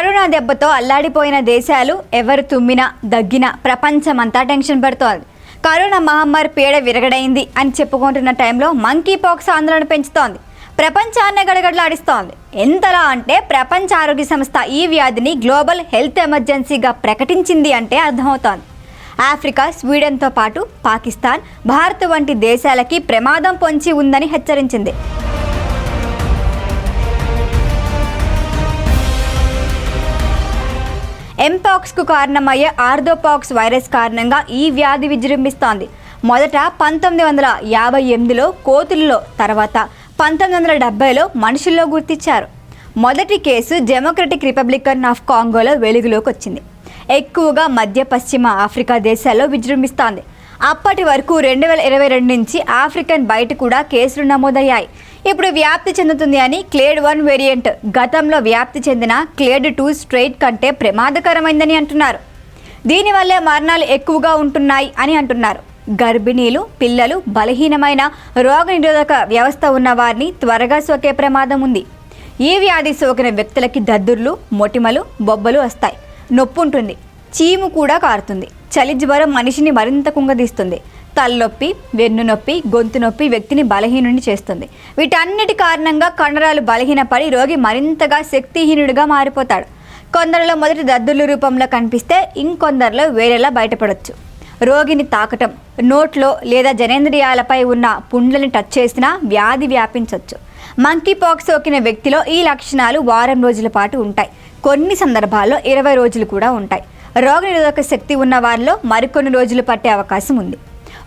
Corona దెబ్బతో అల్లాడిపోయిన దేశాలు ఎవరు తుమ్మినా దగ్గినా ప్రపంచమంతా టెన్షన్ పడుతోంది. కరోనా మహమ్మారి పీడ విరగడైంది అని చెప్పుకుంటున్న టైంలో మంకీ పాక్స్ ఆందోళన పెంచుతోంది. ప్రపంచాన్ని గడగడలాడిస్తోంది. ఎంతలా అంటే ప్రపంచ ఆరోగ్య సంస్థ ఈ వ్యాధిని గ్లోబల్ హెల్త్ ఎమర్జెన్సీగా ప్రకటించింది అంటే అర్థమవుతోంది. ఆఫ్రికా, స్వీడన్తో పాటు పాకిస్తాన్, భారత్ వంటి దేశాలకి ప్రమాదం పొంచి ఉందని హెచ్చరించింది. ఎంపాక్స్కు కారణమయ్యే ఆర్థోపాక్స్ వైరస్ కారణంగా ఈ వ్యాధి విజృంభిస్తోంది. మొదట 1958లో కోతులలో, తర్వాత 1970లో మనుషుల్లో గుర్తించారు. మొదటి కేసు డెమోక్రటిక్ రిపబ్లికన్ ఆఫ్ కాంగోలో వెలుగులోకి వచ్చింది. ఎక్కువగా మధ్య పశ్చిమ ఆఫ్రికా దేశాల్లో విజృంభిస్తోంది. అప్పటి వరకు 2022 నుంచి ఆఫ్రికన్ బయట కూడా కేసులు నమోదయ్యాయి. ఇప్పుడు వ్యాప్తి చెందుతుంది అని క్లేడ్ 1 వేరియంట్ గతంలో వ్యాప్తి చెందిన క్లేడ్ 2 స్ట్రెయిన్ కంటే ప్రమాదకరమైందని అంటున్నారు. దీనివల్లే మరణాలు ఎక్కువగా ఉంటున్నాయి అని అంటున్నారు. గర్భిణీలు, పిల్లలు, బలహీనమైన రోగనిరోధక వ్యవస్థ ఉన్న వారిని త్వరగా సోకే ప్రమాదం ఉంది. ఈ వ్యాధి సోకిన వ్యక్తులకి దద్దుర్లు, మొటిమలు, బొబ్బలు వస్తాయి, నొప్పి ఉంటుంది, చీము కూడా కారుతుంది, చలి జ్వరం మనిషిని మరింత కుంగదీస్తుంది, తలనొప్పి, వెన్ను నొప్పి, గొంతు నొప్పి వ్యక్తిని బలహీనుడిని చేస్తుంది. వీటన్నిటి కారణంగా కండరాలు బలహీనపడి రోగి మరింతగా శక్తిహీనుడిగా మారిపోతాడు. కొందరిలో మొదటి దద్దుర్ల రూపంలో కనిపిస్తే ఇంకొందరిలో వేరేలా బయటపడవచ్చు. రోగిని తాకటం, నోట్లో లేదా జనేంద్రియాలపై ఉన్న పుండ్లని టచ్ చేసినా వ్యాధి వ్యాపించవచ్చు. మంకీ పాక్స్ సోకిన వ్యక్తిలో ఈ లక్షణాలు వారం రోజుల పాటు ఉంటాయి. కొన్ని సందర్భాల్లో 20 రోజులు కూడా ఉంటాయి. రోగనిరోధక శక్తి ఉన్న వారిలో మరికొన్ని రోజులు పట్టే అవకాశం ఉంది.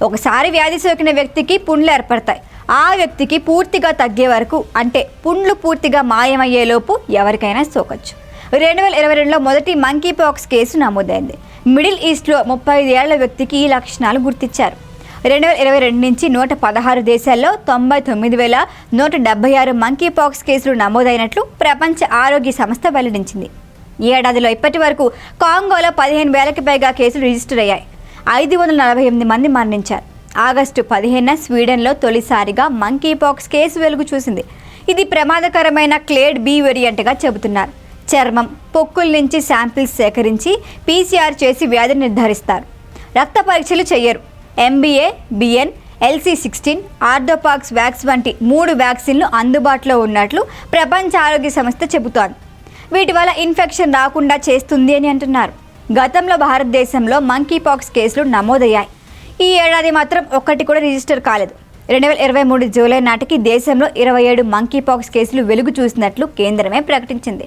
ఒకసారి వ్యాధి సోకిన వ్యక్తికి పుండ్లు ఏర్పడతాయి. ఆ వ్యక్తికి పూర్తిగా తగ్గే వరకు, అంటే పుండ్లు పూర్తిగా మాయమయ్యేలోపు ఎవరికైనా సోకచ్చు. 2022లో మొదటి మంకీ పాక్స్ కేసు నమోదైంది. మిడిల్ ఈస్ట్లో 35 ఏళ్ల వ్యక్తికి ఈ లక్షణాలు గుర్తించారు. 2022 నుంచి 116 దేశాల్లో 99,176 మంకీ పాక్స్ కేసులు నమోదైనట్లు ప్రపంచ ఆరోగ్య సంస్థ వెల్లడించింది. ఈ ఏడాదిలో ఇప్పటి వరకు కాంగోలో 15,000కి పైగా కేసులు రిజిస్టర్ అయ్యాయి. 548 మంది మరణించారు. ఆగస్టు 15న స్వీడన్లో తొలిసారిగా మంకీ పాక్స్ కేసు వెలుగు చూసింది. ఇది ప్రమాదకరమైన క్లేడ్ బి వేరియంట్గా చెబుతున్నారు. చర్మం, పొక్కుల నుంచి శాంపిల్స్ సేకరించి పీసీఆర్ చేసి వ్యాధిని నిర్ధారిస్తారు. రక్త పరీక్షలు చెయ్యరు. MBA, B N, LC16, Orthopox wax వంటి 3 వ్యాక్సిన్లు అందుబాటులో ఉన్నట్లు ప్రపంచ ఆరోగ్య సంస్థ చెబుతోంది. వీటి వల్ల ఇన్ఫెక్షన్ రాకుండా చేస్తుంది అని అంటున్నారు. గతంలో భారతదేశంలో మంకీ పాక్స్ కేసులు నమోదయ్యాయి. ఈ ఏడాది మాత్రం ఒక్కటి కూడా రిజిస్టర్ కాలేదు. 2023 జూలై నాటికి దేశంలో 27 మంకీ పాక్స్ కేసులు వెలుగు చూసినట్లు కేంద్రమే ప్రకటించింది.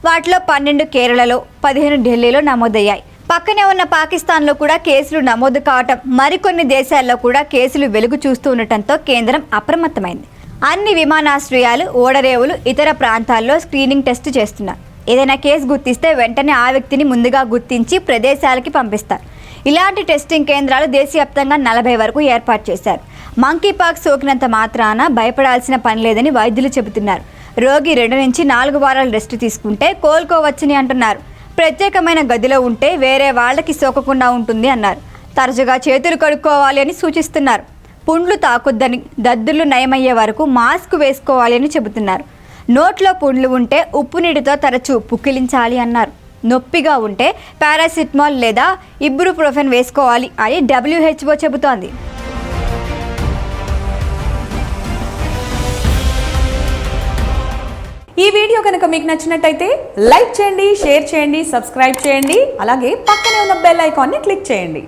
వాటిలో 12 కేరళలో, 15 ఢిల్లీలో నమోదయ్యాయి. పక్కనే ఉన్న పాకిస్తాన్లో కూడా కేసులు నమోదు కావటం, మరికొన్ని దేశాల్లో కూడా కేసులు వెలుగు చూస్తూ ఉండటంతో కేంద్రం అప్రమత్తమైంది. అన్ని విమానాశ్రయాలు, ఓడరేవులు, ఇతర ప్రాంతాల్లో స్క్రీనింగ్ టెస్ట్ చేస్తున్నారు. ఏదైనా కేసు గుర్తిస్తే వెంటనే ఆ వ్యక్తిని ముందుగా గుర్తించి ప్రదేశాలకి పంపిస్తారు. ఇలాంటి టెస్టింగ్ కేంద్రాలు దేశవ్యాప్తంగా 40 వరకు ఏర్పాటు చేశారు. మంకీ పాక్స్ సోకినంత మాత్రాన భయపడాల్సిన పని లేదని వైద్యులు చెబుతున్నారు. రోగి 2 నుంచి 4 వారాలు రెస్ట్ తీసుకుంటే కోలుకోవచ్చని అంటున్నారు. ప్రత్యేకమైన గదిలో ఉంటే వేరే వాళ్ళకి సోకకుండా ఉంటుంది అన్నారు. తరచుగా చేతులు కడుక్కోవాలి అని సూచిస్తున్నారు. పుండ్లు తాకొద్దని, దద్దుర్లు నయమయ్యే వరకు మాస్క్ వేసుకోవాలి అని చెబుతున్నారు. నోట్లో పుండ్లు ఉంటే ఉప్పు నీటితో తరచూ పుక్కిలించాలి అన్నారు. నొప్పిగా ఉంటే పారాసిటమాల్ లేదా ఇబ్రూప్రోఫెన్ వేసుకోవాలి అని WHO చెబుతోంది. ఈ వీడియో కనుక మీకు నచ్చినట్టయితే లైక్ చేయండి, షేర్ చేయండి, సబ్స్క్రైబ్ చేయండి. అలాగే పక్కనే ఉన్న బెల్ ఐకాన్ని క్లిక్ చేయండి.